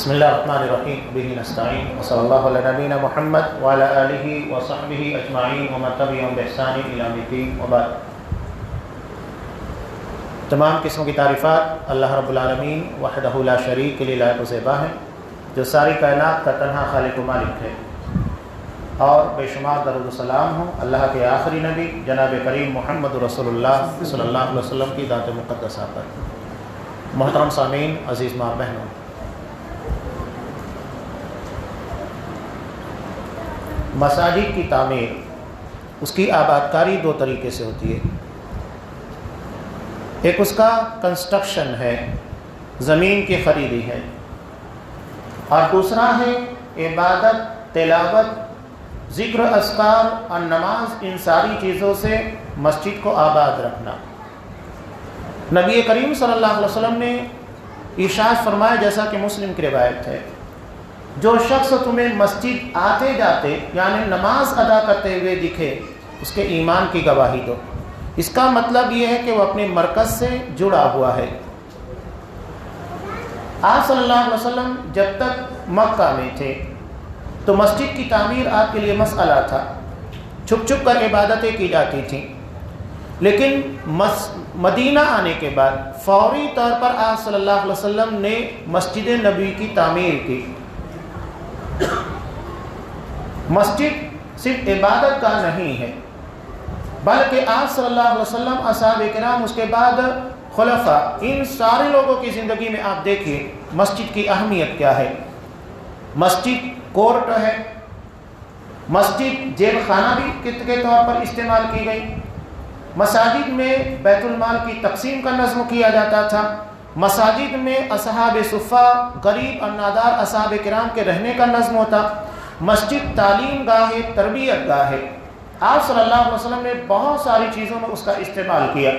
بسم اللہ الرحمن الرحیم بہ نستعین وصلی اللہ علی نبینا محمد وعلی آلہ وصحبہ اجمعین ومن تبعہم بإحسان الی یوم الدین وبعد۔ تمام قسم کی تعریفات اللہ رب العالمین وحدہ لا شریک کے لیے لائق و زیبا ہیں، جو ساری کائنات کا تنہا خالق و مالک ہے، اور بے شمار درود و سلام ہوں اللہ کے آخری نبی جناب کریم محمد رسول اللہ صلی اللہ علیہ وسلم کی ذات مقدسہ پر۔ محترم سامعین، عزیز ماں بہنوں، مساجد کی تعمیر، اس کی آباد کاری دو طریقے سے ہوتی ہے۔ ایک اس کا کنسٹرکشن ہے، زمین کی خریدی ہے، اور دوسرا ہے عبادت، تلاوت، ذکر اذکار اور نماز، ان ساری چیزوں سے مسجد کو آباد رکھنا۔ نبی کریم صلی اللہ علیہ وسلم نے ارشاد فرمایا، جیسا کہ مسلم کی روایت ہے، جو شخص تمہیں مسجد آتے جاتے یعنی نماز ادا کرتے ہوئے دکھے، اس کے ایمان کی گواہی دو۔ اس کا مطلب یہ ہے کہ وہ اپنے مرکز سے جڑا ہوا ہے۔ آپ صلی اللہ علیہ وسلم جب تک مکہ میں تھے تو مسجد کی تعمیر آپ کے لیے مسئلہ تھا، چھپ چھپ کر عبادتیں کی جاتی تھیں، لیکن مدینہ آنے کے بعد فوری طور پر آپ صلی اللہ علیہ وسلم نے مسجد نبوی کی تعمیر کی۔ مسجد صرف عبادت گاہ نہیں ہے، بلکہ آپ صلی اللہ علیہ وسلم، اصحاب کرام، اس کے بعد خلفاء، ان سارے لوگوں کی زندگی میں آپ دیکھیے مسجد کی اہمیت کیا ہے۔ مسجد کورٹ ہے، مسجد جیل خانہ بھی کے طور پر استعمال کی گئی، مساجد میں بیت المال کی تقسیم کا نظم کیا جاتا تھا، مساجد میں اصحاب صفہ، غریب اور نادار اصحاب کرام کے رہنے کا نظم ہوتا۔ مسجد تعلیم گاہ ہے، تربیت گاہ ہے۔ آپ صلی اللہ علیہ وسلم نے بہت ساری چیزوں میں اس کا استعمال کیا۔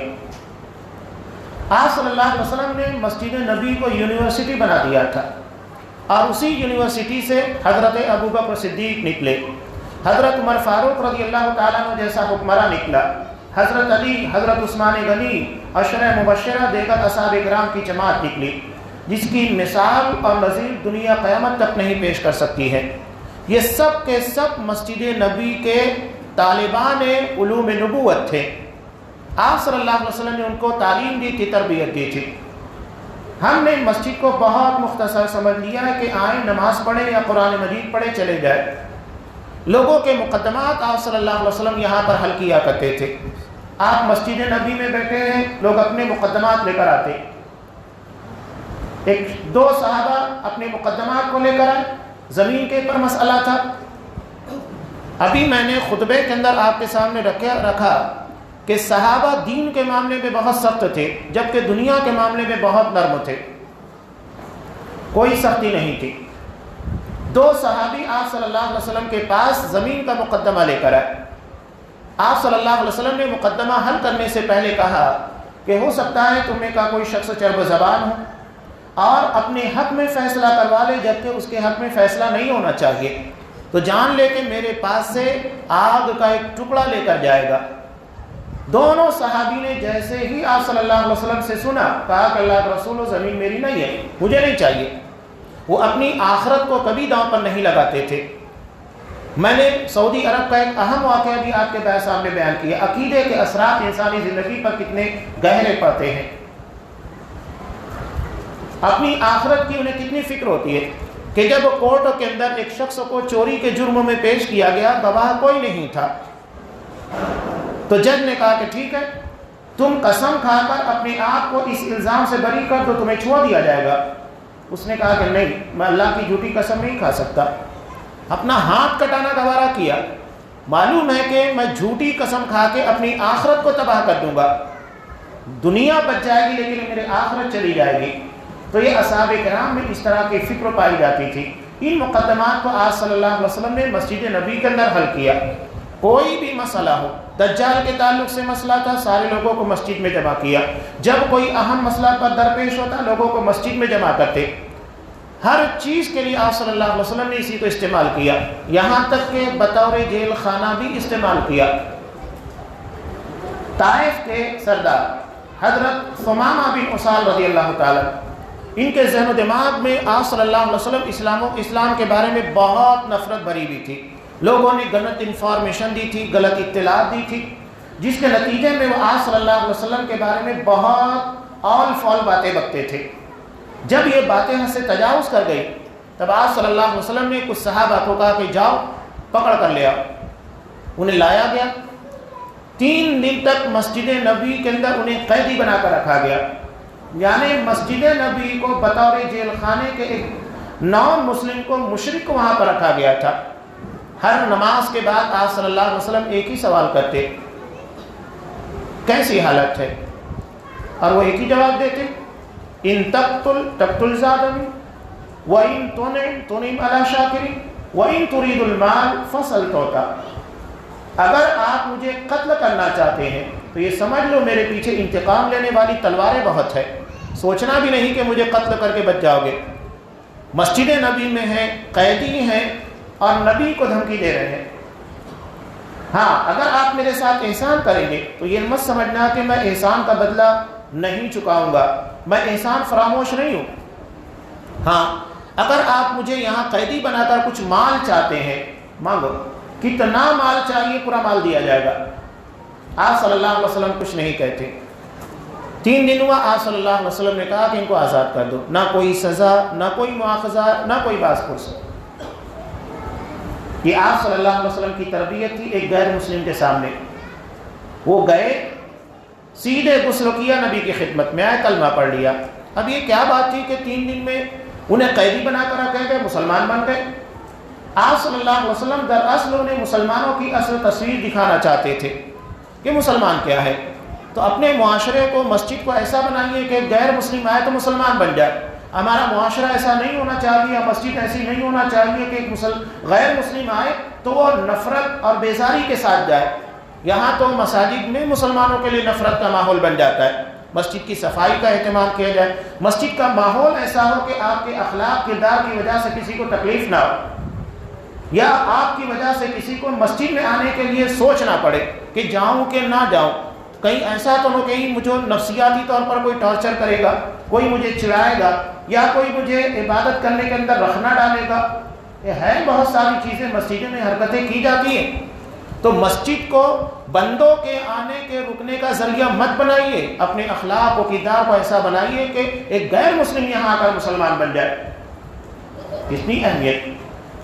آپ صلی اللہ علیہ وسلم نے مسجد نبی کو یونیورسٹی بنا دیا تھا، اور اسی یونیورسٹی سے حضرت ابوبکر صدیق نکلے، حضرت عمر فاروق رضی اللہ تعالیٰ عنہ جیسا حکمراں نکلا، حضرت علی، حضرت عثمان غنی، عشرہ مبشرہ دیگر اصحاب کرام کی جماعت نکلی، جس کی مثال اور نظیر دنیا قیامت تک نہیں پیش کر سکتی ہے۔ یہ سب کے سب مسجد نبی کے طالبان علوم نبوت تھے۔ آپ صلی اللہ علیہ وسلم نے ان کو تعلیم دی تھی، تربیت دی تھی۔ ہم نے مسجد کو بہت مختصر سمجھ لیا ہے کہ آئیں نماز پڑھیں یا قرآن مجید پڑھیں چلے جائیں۔ لوگوں کے مقدمات آپ صلی اللہ علیہ وسلم یہاں پر حل کیا کرتے تھے۔ آپ مسجد نبی میں بیٹھے ہیں، لوگ اپنے مقدمات لے کر آتے، ایک دو صحابہ اپنے مقدمات کو لے کر آئے، زمین کے پر مسئلہ تھا۔ ابھی میں نے خطبے کے اندر آپ کے سامنے رکھا کہ صحابہ دین کے معاملے میں بہت سخت تھے، جبکہ دنیا کے معاملے میں بہت نرم تھے، کوئی سختی نہیں تھی۔ دو صحابی آپ صلی اللہ علیہ وسلم کے پاس زمین کا مقدمہ لے کر آئے۔ آپ صلی اللہ علیہ وسلم نے مقدمہ حل کرنے سے پہلے کہا کہ ہو سکتا ہے تم میں کا کوئی شخص چرب زبان ہو اور اپنے حق میں فیصلہ کروا لے، جبکہ اس کے حق میں فیصلہ نہیں ہونا چاہیے، تو جان لے کہ میرے پاس سے آگ کا ایک ٹکڑا لے کر جائے گا۔ دونوں صحابی نے جیسے ہی آپ صلی اللہ علیہ وسلم سے سنا، کہا کہ اللہ کے رسول، زمین میری نہیں ہے، مجھے نہیں چاہیے۔ وہ اپنی آخرت کو کبھی داؤں پر نہیں لگاتے تھے۔ میں نے سعودی عرب کا ایک اہم واقعہ بھی آپ کے سامنے بیان کیا، عقیدے کے اثرات انسانی زندگی پر کتنے گہرے پڑتے ہیں، اپنی آخرت کی انہیں کتنی فکر ہوتی ہے کہ جب کورٹ کے اندر ایک شخص کو چوری کے جرم میں پیش کیا گیا، گواہ کوئی نہیں تھا، تو جج نے کہا کہ ٹھیک ہے، تم قسم کھا کر اپنے آپ کو اس الزام سے بری کر دو، تمہیں چھوڑ دیا جائے گا۔ اس نے کہا کہ نہیں، میں اللہ کی جھوٹی قسم نہیں کھا سکتا۔ اپنا ہاتھ کٹانا گوارا کیا، معلوم ہے کہ میں جھوٹی قسم کھا کے اپنی آخرت کو تباہ کر دوں گا، دنیا بچ جائے گی لیکن میری آخرت چلی جائے گی۔ تو یہ اصحاب کرام میں اس طرح کی فکر پائی جاتی تھی۔ ان مقدمات کو آپ صلی اللہ علیہ وسلم نے مسجد نبی کے اندر حل کیا۔ کوئی بھی مسئلہ ہو، دجال کے تعلق سے مسئلہ تھا، سارے لوگوں کو مسجد میں جمع کیا۔ جب کوئی اہم مسئلہ پر درپیش ہوتا، لوگوں کو مسجد میں جمع کرتے۔ ہر چیز کے لیے آپ صلی اللہ علیہ وسلم نے اسی کو استعمال کیا، یہاں تک کہ بطور جیل خانہ بھی استعمال کیا۔ طائف کے سردار حضرت ثمامہ بن اسال رضی اللہ تعالی ان کے ذہن و دماغ میں آپ صلی اللہ علیہ وسلم اسلام کے بارے میں بہت نفرت بھری ہوئی تھی. لوگوں نے غلط انفارمیشن دی تھی، غلط اطلاعات دی تھی، جس کے نتیجے میں وہ آپ صلی اللہ علیہ وسلم کے بارے میں بہت آل فال باتیں بکتے تھے. جب یہ باتیں ہم سے تجاوز کر گئی تب آپ صلی اللہ علیہ وسلم نے کچھ صحابہ کو کہا کہ جاؤ پکڑ کر لے آؤ. انہیں لایا گیا. 3 دن تک مسجد نبی کے اندر انہیں قیدی بنا کر رکھا گیا. یعنی مسجد نبی کو بطور جیل خانے کے ایک نان مسلم کو مشرک وہاں پر رکھا گیا تھا. ہر نماز کے بعد آپ صلی اللہ علیہ وسلم ایک ہی سوال کرتے، کیسی حالت ہے؟ اور وہ ایک ہی جواب دیتے، ان تقتل زادمی وَإِن تُنِعْمْ عَلَى شَاكِرٍ وَإِن تُرِيدُ الْمَالِ فَصَلْ تُعْطَى. اگر آپ مجھے قتل کرنا چاہتے ہیں تو یہ سمجھ لو میرے پیچھے انتقام لینے والی تلواریں بہت ہے، سوچنا بھی نہیں کہ مجھے قتل کر کے بچ جاؤ گے. مسجد نبی میں ہیں، قیدی ہیں اور نبی کو دھمکی دے رہے ہیں. ہاں اگر آپ میرے ساتھ احسان کریں گے تو یہ مت سمجھنا کہ میں احسان کا بدلہ نہیں چکاؤں گا، میں احسان فراموش نہیں ہوں. ہاں اگر آپ مجھے یہاں قیدی بنا کر کچھ مال چاہتے ہیں، مانگو، کتنا مال چاہیے پورا مال دیا جائے گا. آپ صلی اللہ علیہ وسلم کچھ نہیں کہتے. 3 دن ہوا، آپ صلی اللہ علیہ وسلم نے کہا کہ ان کو آزاد کر دو. نہ کوئی سزا، نہ کوئی مواخذہ، نہ کوئی باز پرس. یہ آپ صلی اللہ علیہ وسلم کی تربیت تھی ایک غیر مسلم کے سامنے. وہ گئے، سیدھے غسل کیا، نبی کی خدمت میں آئے، کلمہ پڑھ لیا. اب یہ کیا بات تھی کہ 3 دن میں انہیں قیدی بنا کر رکھے گئے، مسلمان بن گئے. آپ صلی اللہ علیہ وسلم دراصل انہیں مسلمانوں کی اصل تصویر دکھانا چاہتے تھے کہ مسلمان کیا ہے. تو اپنے معاشرے کو، مسجد کو ایسا بنائیے کہ غیر مسلم آئے تو مسلمان بن جائے. ہمارا معاشرہ ایسا نہیں ہونا چاہیے، مسجد ایسی نہیں ہونا چاہیے کہ ایک غیر مسلم آئے تو وہ نفرت اور بیزاری کے ساتھ جائے. یہاں تو مساجد میں مسلمانوں کے لیے نفرت کا ماحول بن جاتا ہے. مسجد کی صفائی کا اہتمام کیا جائے، مسجد کا ماحول ایسا ہو کہ آپ کے اخلاق کردار کی وجہ سے کسی کو تکلیف نہ ہو، یا آپ کی وجہ سے کسی کو مسجد میں آنے کے لیے سوچنا پڑے کہ جاؤں کہ نہ جاؤں. کہیں ایسا تو نہ کہیں مجھے نفسیاتی طور پر کوئی ٹارچر کرے گا، کوئی مجھے چڑھائے گا، یا کوئی مجھے عبادت کرنے کے اندر رکھنا ڈالے گا. یہ ہے بہت ساری چیزیں مسجد میں حرکتیں کی جاتی ہیں. تو مسجد کو بندوں کے آنے کے رکنے کا ذریعہ مت بنائیے، اپنے اخلاق و کردار کو ایسا بنائیے کہ ایک غیر مسلم یہاں آ کر مسلمان بن جائے. اتنی اہمیت.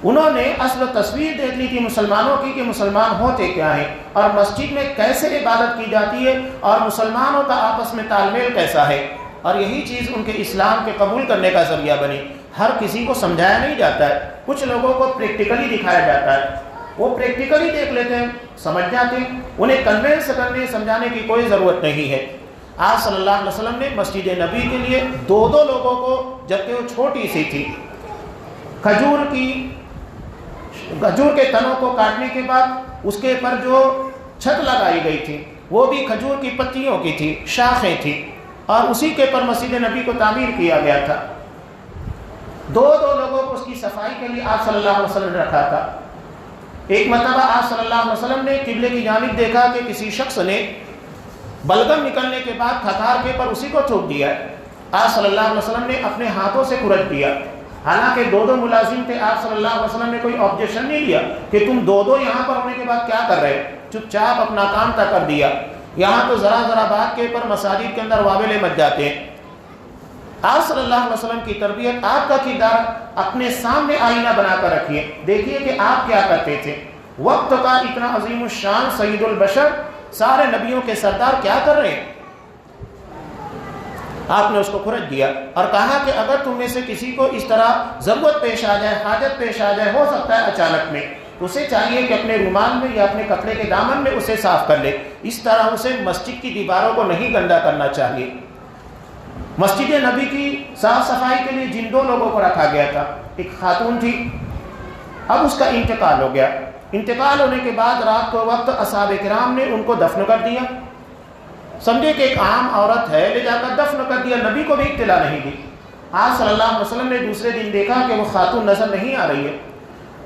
انہوں نے اصل تصویر دیکھ لی تھی مسلمانوں کی کہ مسلمان ہوتے کیا ہیں اور مسجد میں کیسے عبادت کی جاتی ہے اور مسلمانوں کا آپس میں تال میل کیسا ہے. اور یہی چیز ان کے اسلام کے قبول کرنے کا ذریعہ بنی. ہر کسی کو سمجھایا نہیں جاتا ہے، کچھ لوگوں کو پریکٹیکلی دکھایا جاتا ہے. وہ پریکٹیکلی دیکھ لیتے ہیں، سمجھ جاتے ہیں، انہیں کنوینس کرنے سمجھانے کی کوئی ضرورت نہیں ہے. آپ صلی اللہ علیہ وسلم نے مسجد نبی کے لیے 2 لوگوں کو، جبکہ وہ چھوٹی سی تھی، کھجور کے تنوں کو کاٹنے کے بعد اس کے پر جو چھت لگائی گئی تھی وہ بھی کھجور کی پتیوں کی تھی، شاخیں تھی، اور اسی کے پر مسجد نبی کو تعمیر کیا گیا تھا. 2 لوگوں کو اس کی صفائی کے لیے آپ صلی اللہ علیہ وسلم نے رکھا تھا. ایک مرتبہ آپ صلی اللہ علیہ وسلم نے قبلے کی جانب دیکھا کہ کسی شخص نے بلغم نکلنے کے بعد کھکار کے پر اسی کو تھوک دیا. آپ صلی اللہ علیہ وسلم نے اپنے ہاتھوں سے کھرچ دیا. حالانکہ 2 ملازم تھے، آپ صلی اللہ علیہ وسلم نے کوئی آبجیکشن نہیں لیا کہ تم 2 یہاں پر ہونے کے بعد کیا کر رہے، چپ چاپ اپنا کام تک کر دیا. یہاں تو ذرا بات کے پر مساجد کے اندر واویلے مچ جاتے ہیں. آپ صلی اللہ علیہ وسلم کی تربیت، آپ کا کردار اپنے سامنے آئینہ بنا کر رکھیے. دیکھیے کہ آپ کیا کرتے تھے. وقت کا اتنا عظیم الشان سید البشر، سارے نبیوں کے سردار کیا کر رہے ہیں. آپ نے اس کو کھرچ دیا اور کہا کہ اگر تم میں سے کسی کو اس طرح ضرورت پیش آ جائے، حاجت پیش آ جائے، ہو سکتا ہے اچانک میں، تو اسے چاہیے کہ اپنے رومال میں یا اپنے کپڑے کے دامن میں اسے صاف کر لے. اس طرح اسے مسجد کی دیواروں کو نہیں گندا کرنا چاہیے. مسجد نبی کی صاف صفائی کے لیے جن 2 لوگوں کو رکھا گیا تھا، ایک خاتون تھی، اب اس کا انتقال ہو گیا. انتقال ہونے کے بعد رات کو وقت اصحاب کرام نے ان کو دفن کر دیا. سمجھے کہ ایک عام عورت ہے، لے جا کر دفن کر دیا، نبی کو بھی اطلاع نہیں دی. آپ صلی اللہ علیہ وسلم نے دوسرے دن دیکھا کہ وہ خاتون نظر نہیں آ رہی ہے.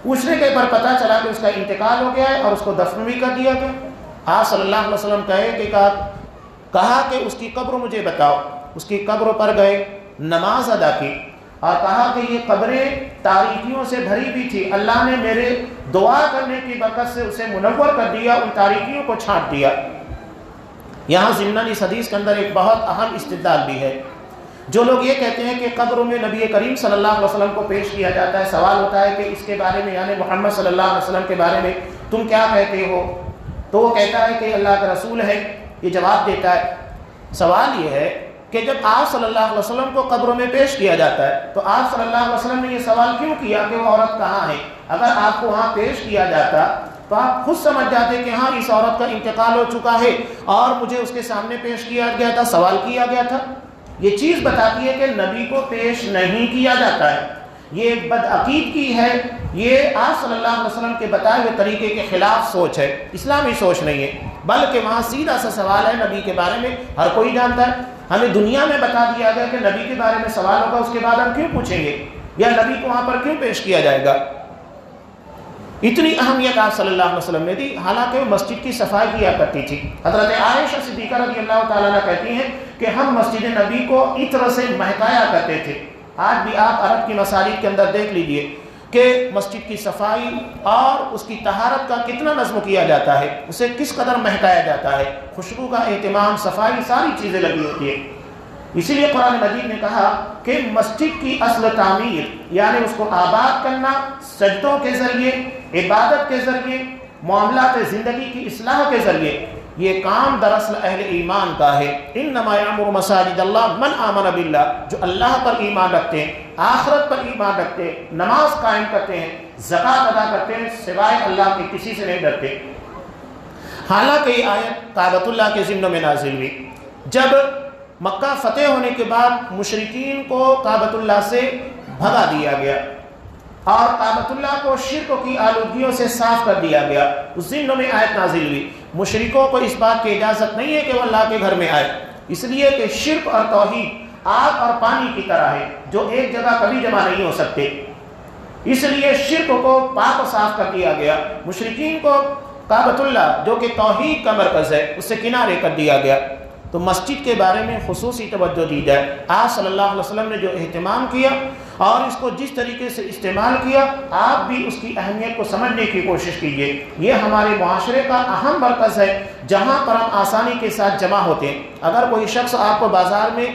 پوچھنے کے پر پتہ چلا کہ اس کا انتقال ہو گیا ہے اور اس کو دفن بھی کر دیا گیا. آپ صلی اللہ علیہ وسلم کہا کہ اس کی قبر مجھے بتاؤ. اس کی قبر پر گئے، نماز ادا کی اور کہا کہ یہ قبریں تاریکیوں سے بھری بھی تھی، اللہ نے میرے دعا کرنے کی برکت سے اسے منور کر دیا، ان تاریکیوں کو چھانٹ دیا۔ یہاں ضمناً اس حدیث کے اندر ایک بہت اہم استدلال بھی ہے۔ جو لوگ یہ کہتے ہیں کہ قبروں میں نبی کریم صلی اللہ علیہ وسلم کو پیش کیا جاتا ہے، سوال ہوتا ہے کہ اس کے بارے میں یعنی محمد صلی اللہ علیہ وسلم کے بارے میں تم کیا کہتے ہو؟ تو وہ کہتا ہے کہ اللہ کا رسول ہے، یہ جواب دیتا ہے۔ سوال یہ ہے کہ جب آپ صلی اللہ علیہ وسلم کو قبروں میں پیش کیا جاتا ہے تو آپ صلی اللہ علیہ وسلم نے یہ سوال کیوں کیا کہ وہ عورت کہاں ہے؟ اگر آپ کو وہاں پیش کیا جاتا تو آپ خود سمجھ جاتے کہ ہاں اس عورت کا انتقال ہو چکا ہے اور مجھے اس کے سامنے پیش کیا گیا تھا، سوال کیا گیا تھا۔ یہ چیز بتاتی ہے کہ نبی کو پیش نہیں کیا جاتا ہے، یہ بدعقیدگی ہے، یہ آپ صلی اللہ علیہ وسلم کے بتائے ہوئے طریقے کے خلاف سوچ ہے، اسلامی سوچ نہیں ہے، بلکہ وہاں سیدھا سا سوال ہے نبی کے بارے میں ہر کوئی جانتا ہے۔ ہمیں دنیا میں بتا دیا گیا کہ نبی کے بارے میں سوال ہوگا، اس کے بعد ہم کیوں پوچھیں گے یا نبی کو وہاں پر کیوں پیش کیا جائے گا؟ اتنی اہمیت آپ صلی اللہ علیہ وسلم نے دی، حالانکہ وہ مسجد کی صفائی کیا کرتی تھی۔ حضرت عائشہ صدیقہ رضی اللہ تعالیٰ عنہ کہتی ہیں کہ ہم مسجد نبی کو عطر سے مہکایا کرتے تھے۔ آج بھی آپ عرب کی مساجد کے اندر دیکھ لیجئے کہ مسجد کی صفائی اور اس کی طہارت کا کتنا نظم کیا جاتا ہے، اسے کس قدر مہکایا جاتا ہے، خوشبو کا اہتمام، صفائی، ساری چیزیں لگی ہوتی ہے۔ اسی لیے قرآن مجید نے کہا کہ مسجد کی اصل تعمیر یعنی اس کو آباد کرنا سجدوں کے ذریعے، عبادت کے ذریعے، معاملات زندگی کی اصلاح کے ذریعے، یہ کام دراصل اہل ایمان کا ہے۔ انما یعمر مساجد اللہ من آمن باللہ، جو اللہ پر ایمان رکھتے ہیں، آخرت پر ایمان رکھتے ہیں، نماز قائم کرتے ہیں، زکوٰۃ ادا کرتے ہیں، سوائے اللہ کے کسی سے نہیں ڈرتے۔ حالانکہ یہ آیت کعبۃ اللہ کے ضمن میں نازل ہوئی جب مکہ فتح ہونے کے بعد مشرکین کو کعبۃ اللہ سے بھگا دیا گیا اور کعبۃ اللہ کو شرک کی آلودگیوں سے صاف کر دیا گیا، اس ضمن میں آیت نازل ہوئی۔ مشرکوں کو اس بات کی اجازت نہیں ہے کہ وہ اللہ کے گھر میں آئے، اس لیے کہ شرک اور توحید آگ اور پانی کی طرح ہے جو ایک جگہ کبھی جمع نہیں ہو سکتے، اس لیے شرک کو پاک و صاف کر دیا گیا۔ مشرکین کو کعبۃ اللہ جو کہ توحید کا مرکز ہے اس سے کنارے کر دیا گیا۔ تو مسجد کے بارے میں خصوصی توجہ دی جائے۔ آپ صلی اللہ علیہ وسلم نے جو اہتمام کیا اور اس کو جس طریقے سے استعمال کیا، آپ بھی اس کی اہمیت کو سمجھنے کی کوشش کیجیے۔ یہ ہمارے معاشرے کا اہم مرکز ہے جہاں پر ہم آسانی کے ساتھ جمع ہوتے ہیں۔ اگر کوئی شخص آپ کو بازار میں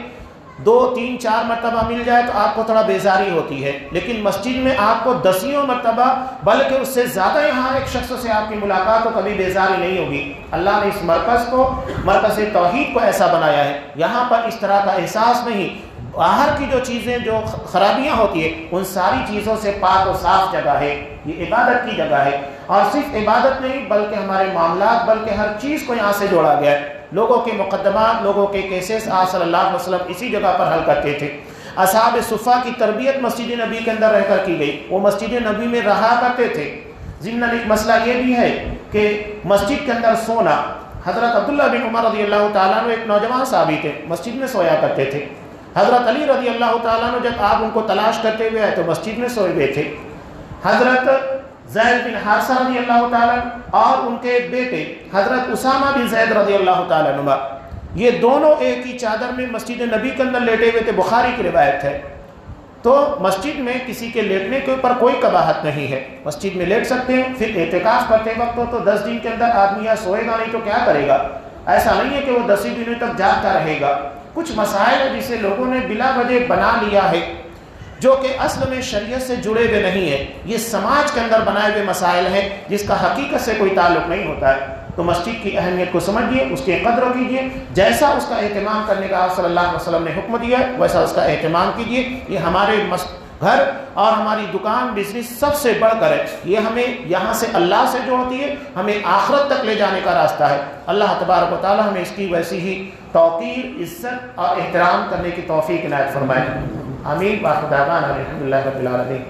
2 3 4 مرتبہ مل جائے تو آپ کو تھوڑا بیزاری ہوتی ہے، لیکن مسجد میں آپ کو دسیوں مرتبہ بلکہ اس سے زیادہ یہاں ایک شخص سے آپ کی ملاقات ہو، کبھی بیزاری نہیں ہوگی۔ اللہ نے اس مرکز کو، مرکز توحید کو ایسا بنایا ہے، یہاں پر اس طرح کا احساس نہیں۔ باہر کی جو چیزیں جو خرابیاں ہوتی ہیں ان ساری چیزوں سے پاک و صاف جگہ ہے، یہ عبادت کی جگہ ہے، اور صرف عبادت نہیں بلکہ ہمارے معاملات، بلکہ ہر چیز کو یہاں سے جوڑا گیا ہے۔ لوگوں کے مقدمات، لوگوں کے کیسز آپ صلی اللہ علیہ وسلم اسی جگہ پر حل کرتے تھے۔ اصحاب صفہ کی تربیت مسجد نبی کے اندر رہ کر کی گئی، وہ مسجد نبی میں رہا کرتے تھے۔ ضمن ایک مسئلہ یہ بھی ہے کہ مسجد کے اندر سونا، حضرت عبداللہ بن عمر رضی اللہ تعالیٰ عنہ ایک نوجوان صحابی تھے، مسجد میں سویا کرتے تھے۔ حضرت علی رضی اللہ تعالیٰ عنہ جب آپ ان کو تلاش کرتے ہوئے آئے تو مسجد میں سوئے ہوئے تھے۔ حضرت زید بن حارثہ رضی اللہ تعالیٰ اور ان کے بیٹے حضرت اسامہ بن زید رضی اللہ تعالیٰ عنہ، یہ دونوں ایک ہی چادر میں مسجد نبی کے اندر لیٹے ہوئے تھے، بخاری کی روایت ہے۔ تو مسجد میں کسی کے لیٹنے کے اوپر کوئی قباحت نہیں ہے، مسجد میں لیٹ سکتے ہیں۔ پھر اعتکاف کرتے وقت تو 10 دن کے اندر آدمی یا سوئے گا نہیں تو کیا کرے گا؟ ایسا نہیں ہے کہ وہ 10 دنوں تک جاگتا رہے گا۔ کچھ مسائل ہیں جسے لوگوں نے بلا وجہ بنا لیا ہے جو کہ اصل میں شریعت سے جڑے ہوئے نہیں ہیں، یہ سماج کے اندر بنائے ہوئے مسائل ہیں جس کا حقیقت سے کوئی تعلق نہیں ہوتا ہے۔ تو مسجد کی اہمیت کو سمجھیے، اس کی قدر کیجیے، جیسا اس کا اہتمام کرنے کا آپ صلی اللہ علیہ وسلم نے حکم دیا ہے ویسا اس کا اہتمام کیجیے۔ یہ ہمارے گھر اور ہماری دکان، بزنس سب سے بڑھ کر ہے، یہ ہمیں یہاں سے اللہ سے جوڑتی ہے، ہمیں آخرت تک لے جانے کا راستہ ہے۔ اللہ تبارک و تعالی ہمیں اس کی ویسی ہی توقیر، عزت اور احترام کرنے کی توفیق عنایت فرمائے۔ آمین۔ وآخر دعوانا الحمدللہ رب العالمین۔